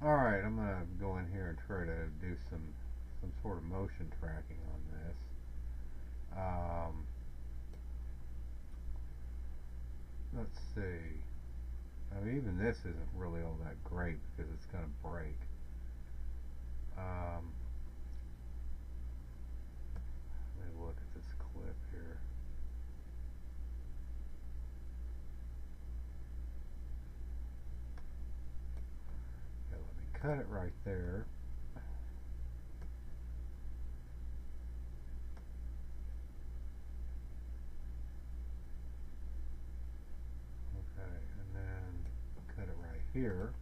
Alright, I'm going to go in here and try to do some sort of motion tracking on this. Let's see. I mean, even this isn't really all that great because it's going to break. Let me look at this clip here. Okay, let me cut it right there. Okay, and then cut it right here.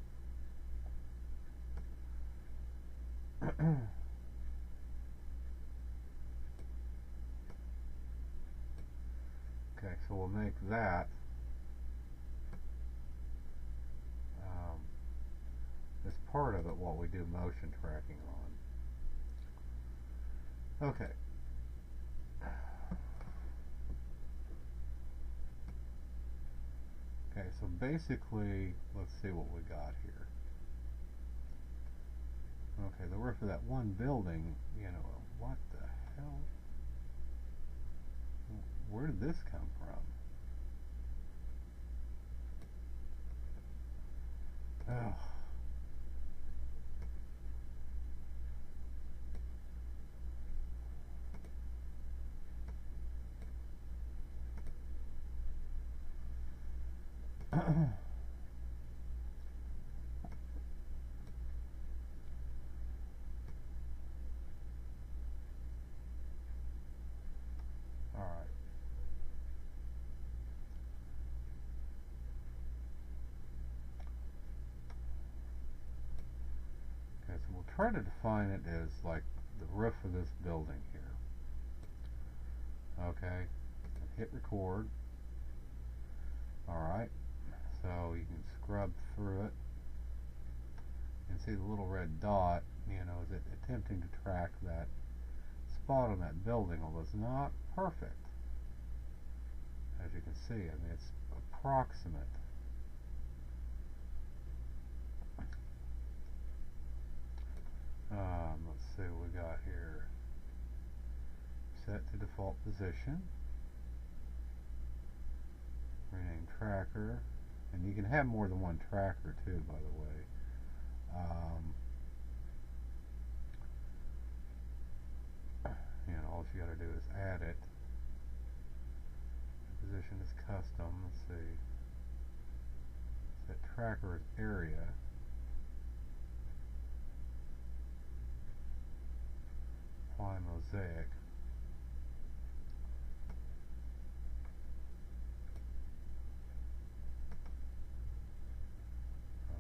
Okay, so we'll make that as part of it while we do motion tracking on. Okay. Okay, so basically, let's see what we got here. Okay, the roof of that one building, you know, what the hell? Where did this come from? Oh. Alright. Okay, so we'll try to define it as like the roof of this building here. Okay, and hit record. Alright, so you can scrub through it and see the little red dot, you know, is it attempting to track that spot on that building, although it's not perfect. As you can see, I mean, it's approximate. Let's see what we got here. Set to default position. Rename tracker. And you can have more than one tracker too, by the way. All you got to do is add it. The position is custom. Let's see. Set tracker is area. Apply mosaic.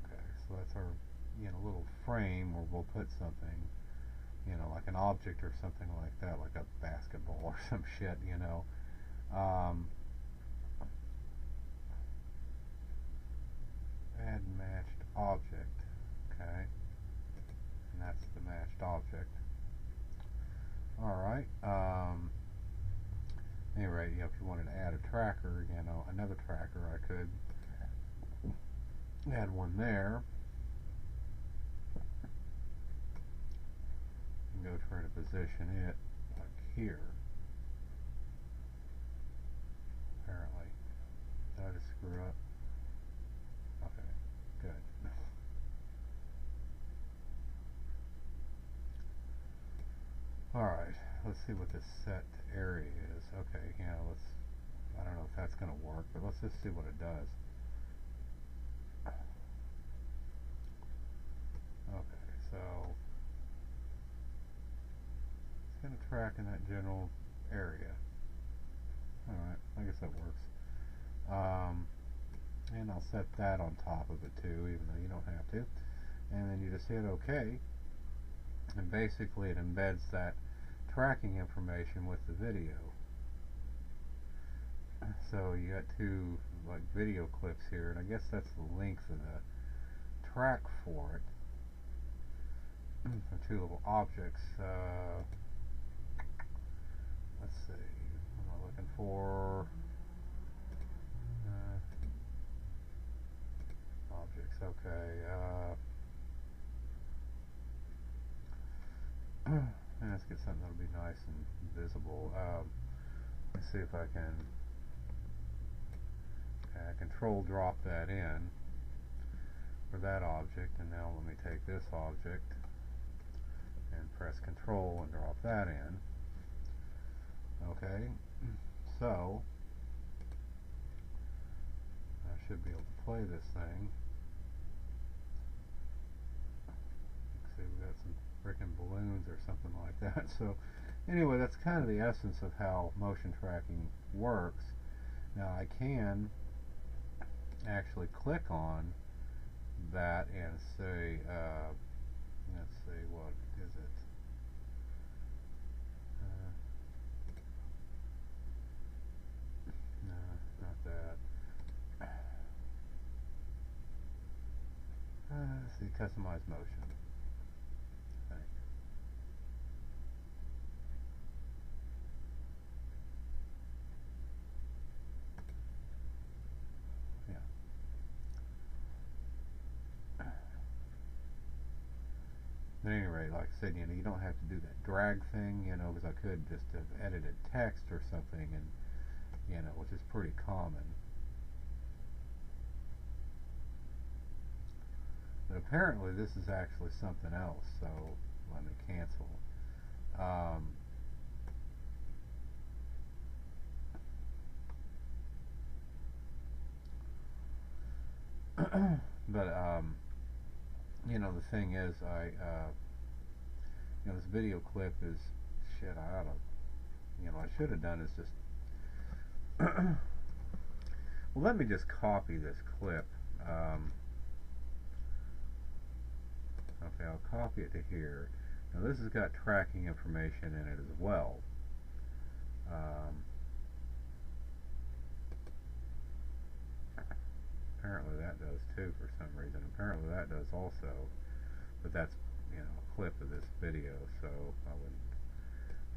Okay, so that's our little frame where we'll put something, like an object or something like that, like a basketball or some shit, add matched object. Okay, and that's the matched object. Alright, anyway, if you wanted to add a tracker, another tracker, I could add one there. And go try to position it like here. Apparently. Did I just screw up? Okay, good. Alright, let's see what this set area is. Okay, I don't know if that's going to work, but let's just see what it does. Okay, so it's going to track in that general area. Alright, I guess that works. And I'll set that on top of it too, even though you don't have to. And then you just hit OK. And basically it embeds that tracking information with the video. So you got two video clips here, and I guess that's the length of the track for it. For two little objects. Let's see, what am I looking for? Objects, okay. let's get something that'll be nice and visible. Let's see if I can control drop that in for that object, and now let me take this object and press control and drop that in. Okay, so I should be able to play this thing. See, we've got some frickin' balloons or something like that. So anyway, that's kind of the essence of how motion tracking works. Now I can actually click on that and say, let's see, what is it? No, not that. Let's see, customize motion. I think. Yeah. At any rate, like I said, you don't have to do that drag thing, because I could just have edited text or something, and which is pretty common. But apparently this is actually something else, so let me cancel. But the thing is, this video clip is shit. I should have done is just well, let me just copy this clip. Okay, I'll copy it to here. Now this has got tracking information in it as well. Apparently that does too for some reason. Apparently that does also. But that's, a clip of this video, so I wouldn't.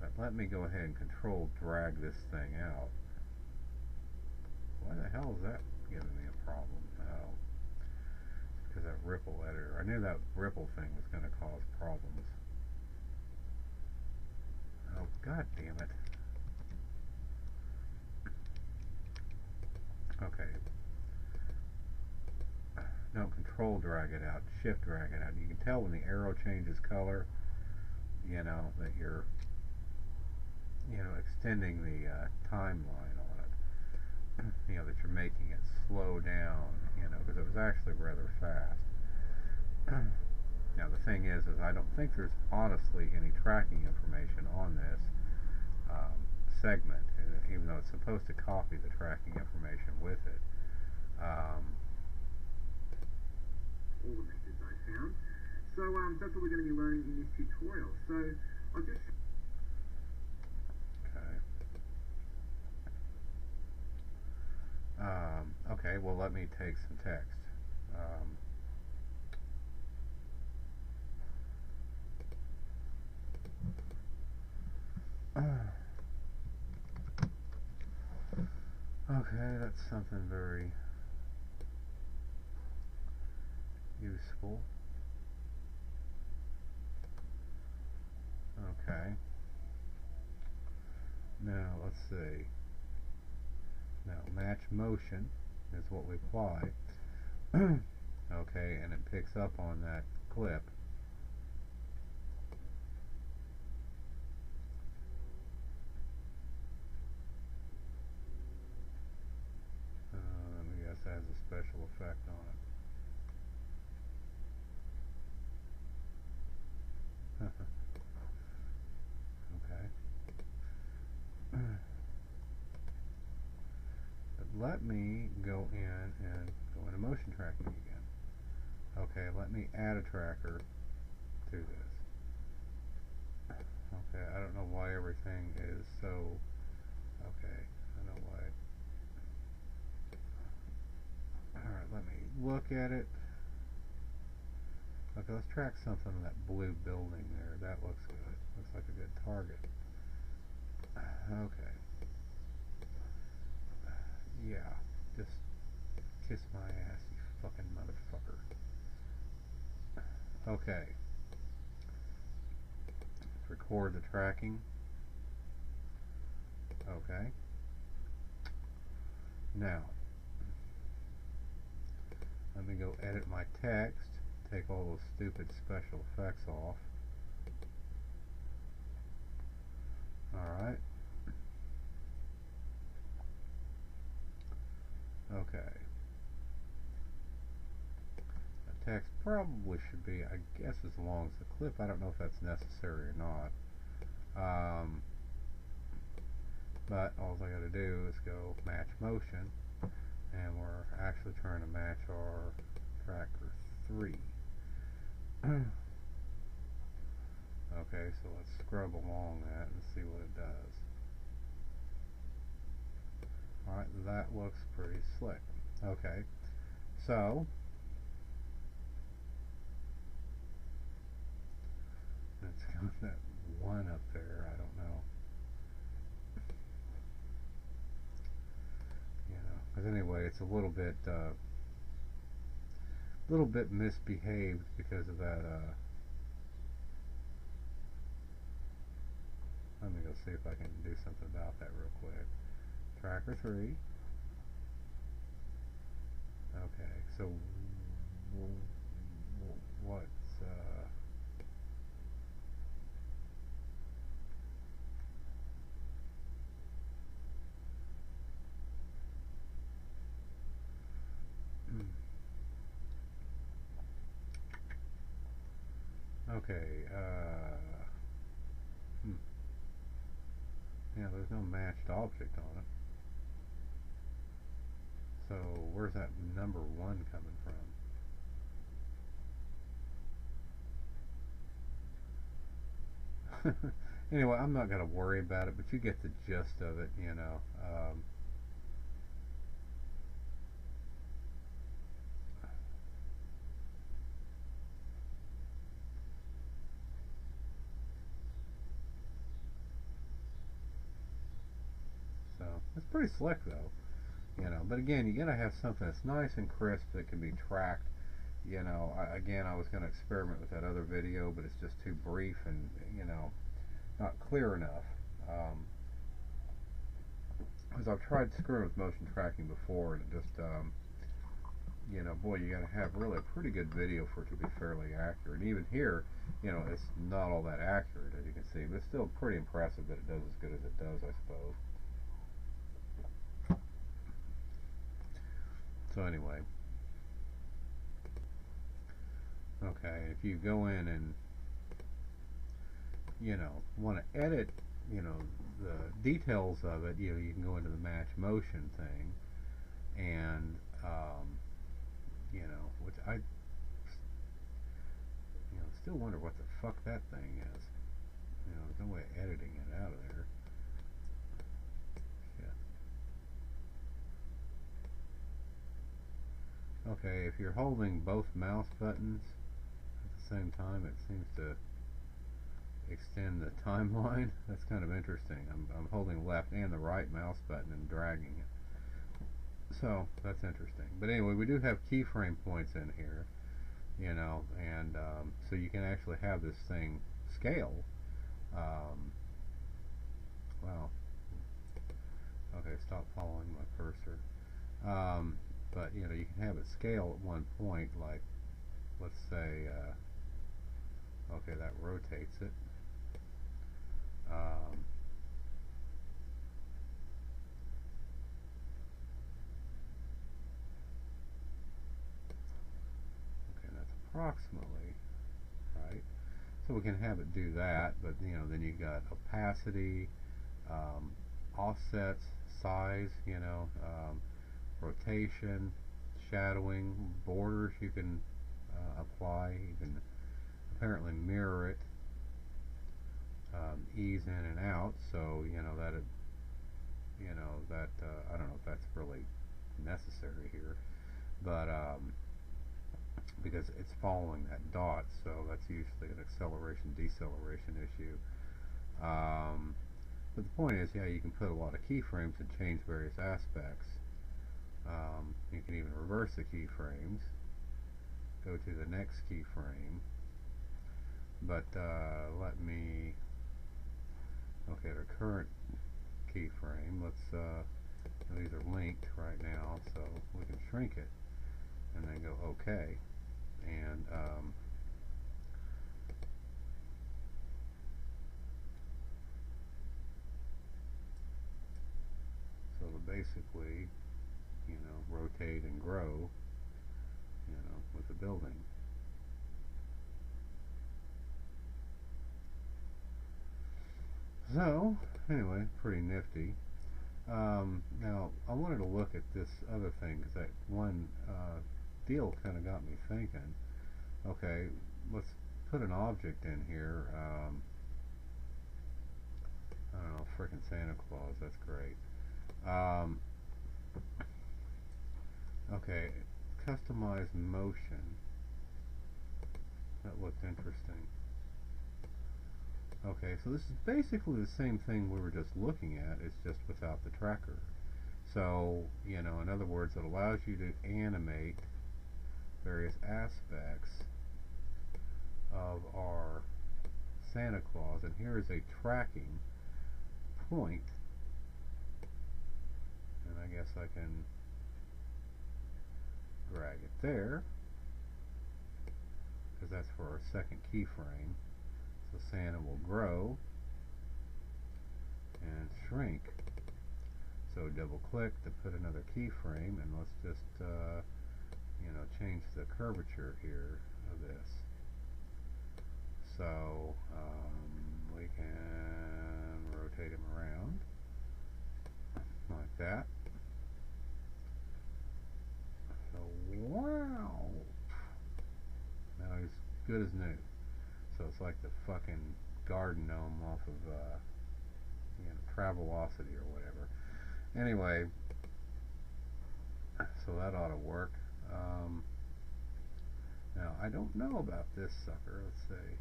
But let me go ahead and control drag this thing out. Why the hell is that giving me a problem? Oh. Because that ripple editor. I knew that ripple thing was going to cause problems. Oh, god damn it. Okay. Don't control drag it out, shift drag it out. You can tell when the arrow changes color, that you're, extending the timeline on it. That you're making it slow down, because it was actually rather fast. Now the thing is I don't think there's honestly any tracking information on this segment, even though it's supposed to copy the tracking information with it. All the methods I found. So that's what we're going to be learning in this tutorial. So I'll just... Okay, well let me take some text. Okay, that's something very useful. Okay. Now let's see. Now match motion is what we apply. Okay, and it picks up on that clip. Let me guess that has a special effect on it. Okay. But let me go in and go into motion tracking again. Okay, let me add a tracker to this. Okay, I don't know why everything is so... Okay, I know why. Alright, let me look at it. Okay, let's track something in that blue building there. That looks good. Looks like a good target. Okay. Yeah, just kiss my ass, you fucking motherfucker. Okay. For record the tracking. Okay. Now, let me go edit my text, take all those stupid special effects off. Alright. Okay. The text probably should be, I guess, as long as the clip. I don't know if that's necessary or not. But all I got to do is go match motion, and we're actually trying to match our tracker 3. Okay, so let's scrub along that and see what it does. Alright, that looks pretty slick. Okay, so let's go that one up there. I don't know. Because anyway, it's a little bit misbehaved because of that. Let me go see if I can do something about that real quick. Tracker 3. Okay, so what's okay, yeah, there's no matched object on it. So where's that number 1 coming from? Anyway, I'm not going to worry about it, but you get the gist of it, you know. So it's pretty slick, though. You know, but again, you gotta have something that's nice and crisp that can be tracked. You know, again, I was going to experiment with that other video, but it's just too brief and, you know, not clear enough. Because I've tried screwing with motion tracking before, and it just, you know, boy, you got to have really a pretty good video for it to be fairly accurate. And even here, you know, it's not all that accurate, as you can see, but it's still pretty impressive that it does as good as it does, I suppose. So anyway, okay, if you go in and, you know, want to edit, you know, the details of it, you know, you can go into the match motion thing, and, you know, which I, you know, still wonder what the fuck that thing is. You know, there's no way of editing it out of there. Okay, if you're holding both mouse buttons at the same time, it seems to extend the timeline. That's kind of interesting. I'm holding left and the right mouse button and dragging it. So, that's interesting. But anyway, we do have keyframe points in here, you know, and so you can actually have this thing scale. Well, okay, stop following my cursor. But, you know, you can have it scale at one point, like, let's say, okay, that rotates it. Okay, that's approximately right. So we can have it do that, but, you know, then you got opacity, offsets, size, you know, rotation, shadowing, borders you can apply. You can apparently mirror it, ease in and out. So you know that I don't know if that's really necessary here, but because it's following that dot, so that's usually an acceleration deceleration issue. But the point is, yeah, you can put a lot of keyframes and change various aspects. You can even reverse the keyframes, go to the next keyframe, but let me Okay, the current keyframe, these are linked right now, so we can shrink it and then go OK. And so it'll basically, rotate and grow, with the building. So, anyway, pretty nifty. Now, I wanted to look at this other thing, because that one deal kind of got me thinking. Okay, let's put an object in here. I don't know, frickin' Santa Claus, that's great. Okay, customize motion. That looked interesting. Okay, so this is basically the same thing we were just looking at, it's just without the tracker. So, in other words, it allows you to animate various aspects of our Santa Claus, and here is a tracking point, and I guess I can drag it there, because that's for our second keyframe. So Santa will grow and shrink. So double click to put another keyframe, and let's just change the curvature here of this. So we can rotate him around like that. So wow, now he's good as new. So it's like the fucking garden gnome off of Travelocity or whatever. Anyway, so that ought to work. Now I don't know about this sucker. Let's see.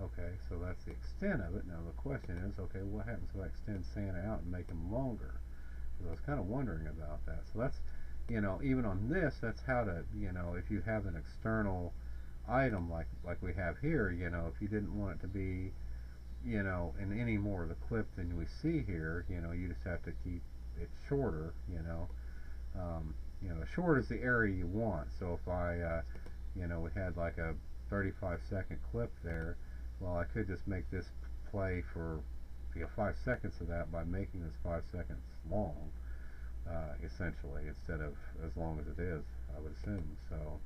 Okay, so that's the extent of it. Now the question is, okay, what happens if I extend Santa out and make him longer? Because I was kind of wondering about that. So that's, even on this, that's how to, if you have an external item like we have here, if you didn't want it to be, in any more of the clip than we see here, you just have to keep it shorter, short is the area you want. So if I, we had like a 35-second clip there, well, I could just make this play for 5 seconds of that by making this 5 seconds long, essentially, instead of as long as it is, I would assume. So,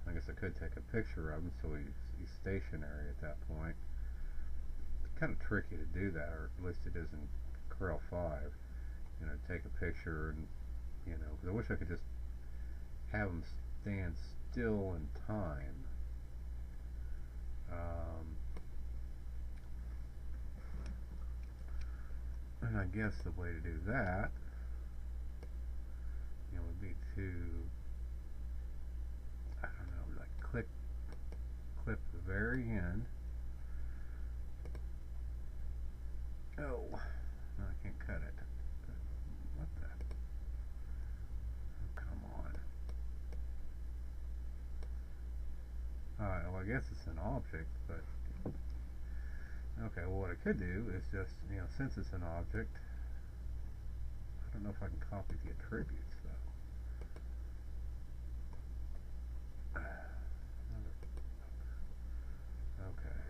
I guess I could take a picture of him so he's stationary at that point. It's kind of tricky to do that, or at least it is in Corel 5. Take a picture and, because I wish I could just have him stand still in time. And I guess the way to do that, would be to, I don't know, like clip the very end. Oh, no, I can't cut it. What the? Oh, come on. Alright, well, I guess it's an object, but okay, well, what I could do is just, since it's an object, I don't know if I can copy the attributes, though. Okay.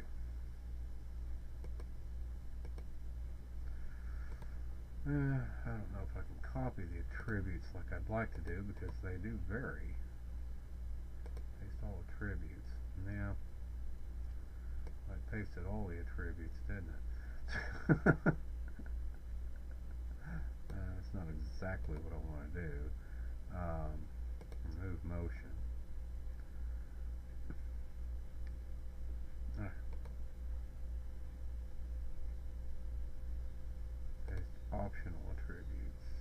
I don't know if I can copy the attributes like I'd like to do, because they do vary. Paste all attributes. Now, I pasted all the attributes, didn't it? That's not exactly what I want to do. Remove motion. Paste optional attributes.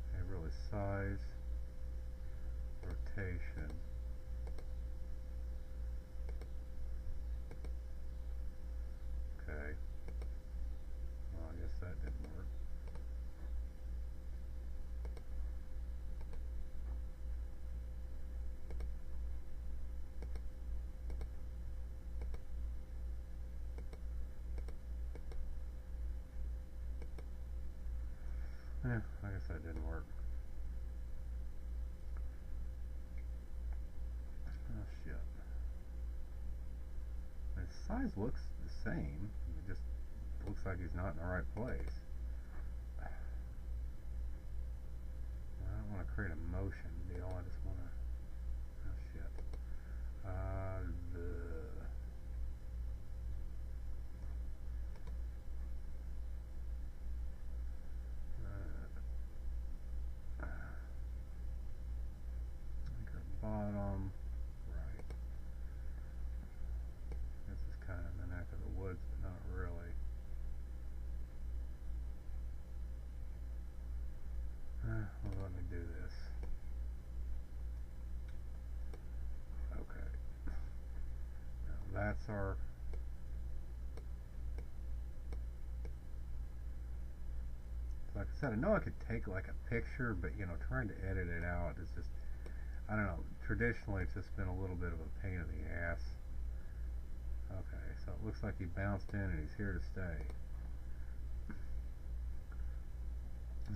Okay, really size, rotation. Okay. Well, I guess that didn't work. Yeah, I guess that didn't work. Oh shit. His size looks the same. It just looks like he's not in the right place. I don't want to create a motion deal. I just want to. Oh shit. Bottom right. This is kind of the neck of the woods, but not really. Well, let me do this. Okay. Now that's our. Like I said, I know I could take like a picture, but you know, trying to edit it out is just. I don't know, traditionally it's just been a little bit of a pain in the ass. Okay, so it looks like he bounced in and he's here to stay.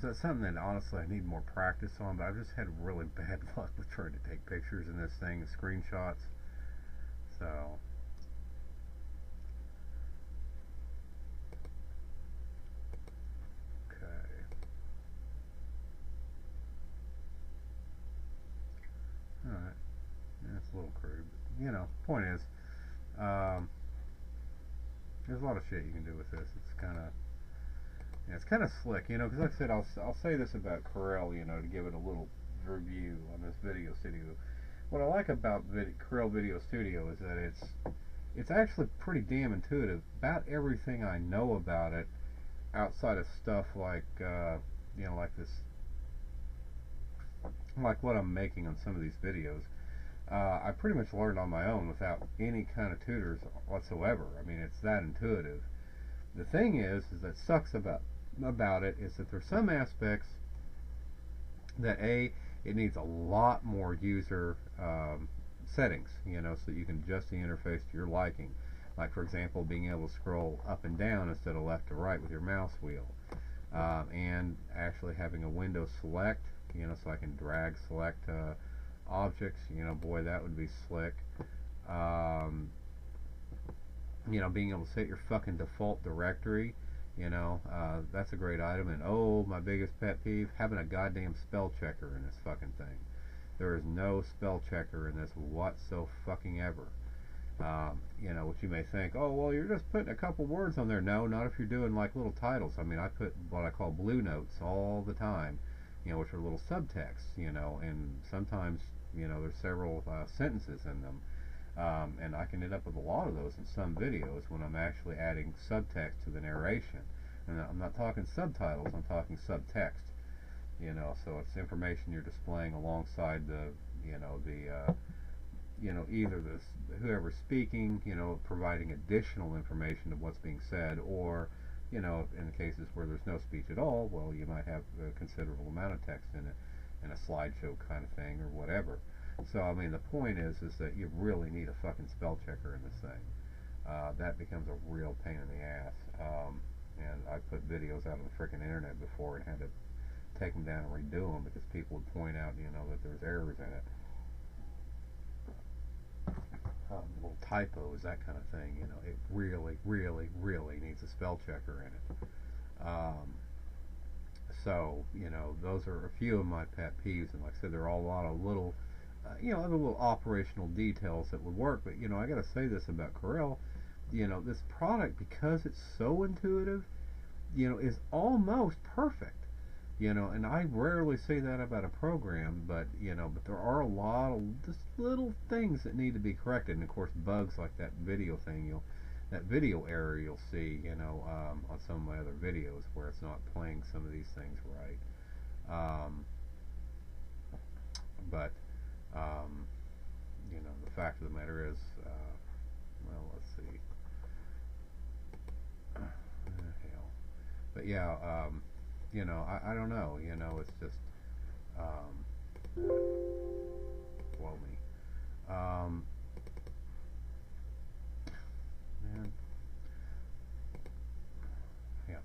So it's something that honestly I need more practice on, but I've just had really bad luck with trying to take pictures in this thing, screenshots. So alright, yeah, it's a little crude, but, you know, point is, there's a lot of shit you can do with this. It's kind of, yeah, it's kind of slick, you know, because like I said, I'll say this about Corel, you know, to give it a little review on this video studio. What I like about Corel VideoStudio is that it's actually pretty damn intuitive. About everything I know about it, outside of stuff like, you know, like this, like what I'm making on some of these videos, I pretty much learned on my own without any kind of tutors whatsoever. I mean, it's that intuitive. The thing is that sucks about it is that there's some aspects that it needs a lot more user settings, you know, so you can adjust the interface to your liking. Like, for example, being able to scroll up and down instead of left to right with your mouse wheel, and actually having a window select, you know, so I can drag select objects, you know, boy, that would be slick. You know, being able to set your fucking default directory, you know, that's a great item. And oh, my biggest pet peeve, having a goddamn spell checker in this fucking thing. There is no spell checker in this whatsoever. You know, which you may think, oh, well, you're just putting a couple words on there. No, not if you're doing like little titles. I mean, I put what I call blue notes all the time, you know, which are little subtexts, you know, and sometimes, you know, there's several sentences in them. And I can end up with a lot of those in some videos when I'm actually adding subtext to the narration. And I'm not talking subtitles, I'm talking subtext. You know, so it's information you're displaying alongside the, you know, the, you know, either whoever's speaking, you know, providing additional information of what's being said, or, you know, in the cases where there's no speech at all, well, you might have a considerable amount of text in it, in a slideshow kind of thing, or whatever. So, I mean, the point is that you really need a fucking spell checker in this thing. That becomes a real pain in the ass. And I put videos out on the frickin' internet before and had to take them down and redo them because people would point out, you know, that there's errors in it. Little typos, that kind of thing, you know, it really, really, really needs a spell checker in it. So, you know, those are a few of my pet peeves, and like I said, there are a lot of little, you know, other little operational details that would work, but, you know, I gotta say this about Corel, you know, this product, because it's so intuitive, you know, is almost perfect. You know, and I rarely say that about a program, but, you know, but there are a lot of just little things that need to be corrected, and of course bugs like that video thing, that video error you'll see, you know, on some of my other videos where it's not playing some of these things right. But, you know, the fact of the matter is, well, let's see. Hell. But yeah, you know, I don't know, you know, it's just, blow me. Man. Yeah,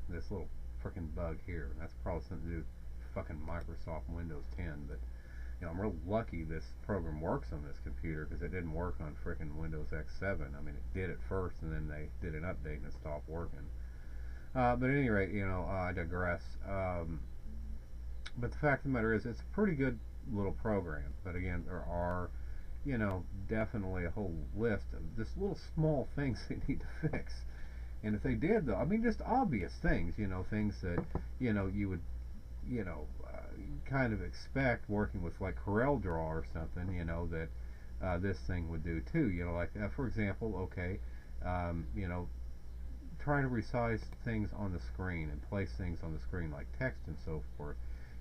this little freaking bug here. That's probably something to do with fucking Microsoft Windows 10, but you know, I'm real lucky this program works on this computer because it didn't work on frickin' Windows X7. I mean, it did at first, and then they did an update and it stopped working. But at any rate, you know, I digress. But the fact of the matter is, it's a pretty good little program. But again, there are, you know, definitely a whole list of just little small things they need to fix. And if they did, though, I mean, just obvious things, you know, things that, you know, you would, you know, kind of expect working with like Corel Draw or something, you know, that this thing would do too. You know, like for example, okay, you know, trying to resize things on the screen and place things on the screen like text and so forth.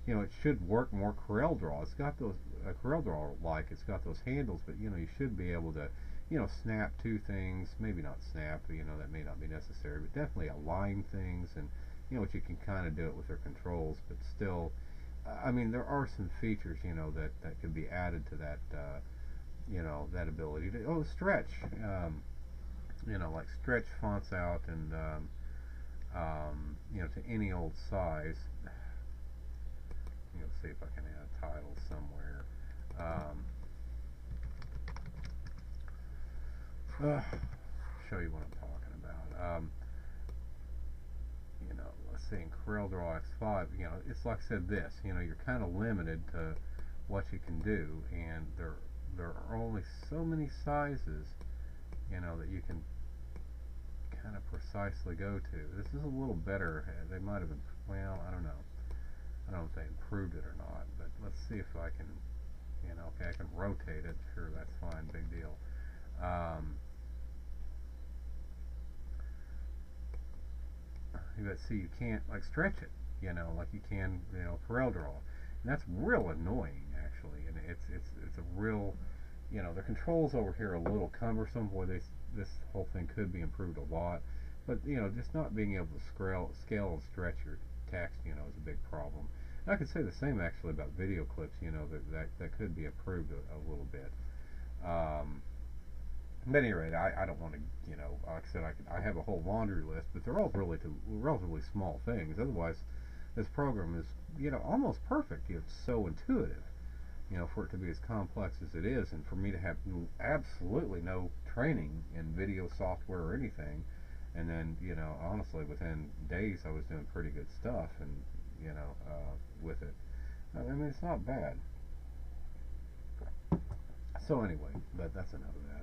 You know, it should work more Corel Draw. It's got those Corel Draw like it's got those handles, but you know, you should be able to, you know, snap to things. Maybe not snap, you know, that may not be necessary, but definitely align things, and you know, what you can kind of do it with their controls, but still. I mean, there are some features, you know, that could be added to that, you know, that ability to, stretch, you know, like stretch fonts out and, you know, to any old size. You know, see if I can add a title somewhere. Show you what I'm talking about. You know, let's see, in Corel Draw X5, you know, it's like I said, this, you know, you're kind of limited to what you can do, and there are only so many sizes, you know, that you can kind of precisely go to. This is a little better. They might have been, well, I don't know. I don't know if they improved it or not, but let's see if I can, you know, okay, I can rotate it. Sure, that's fine, big deal. But see, you can't like stretch it, you know, like you can, you know, Corel Draw, and that's real annoying actually. And it's a real, you know, the controls over here are a little cumbersome. Boy, this whole thing could be improved a lot, but you know, just not being able to scale and stretch your text, you know, is a big problem. And I could say the same actually about video clips, you know, that could be improved a little bit. At any rate, I don't want to, you know, like I said, I have a whole laundry list, but they're all relatively small things. Otherwise, this program is, you know, almost perfect. It's so intuitive, you know, for it to be as complex as it is, and for me to have absolutely no training in video software or anything, and then, you know, honestly, within days I was doing pretty good stuff, and, you know, with it. I mean, it's not bad. So anyway, but that's enough of that.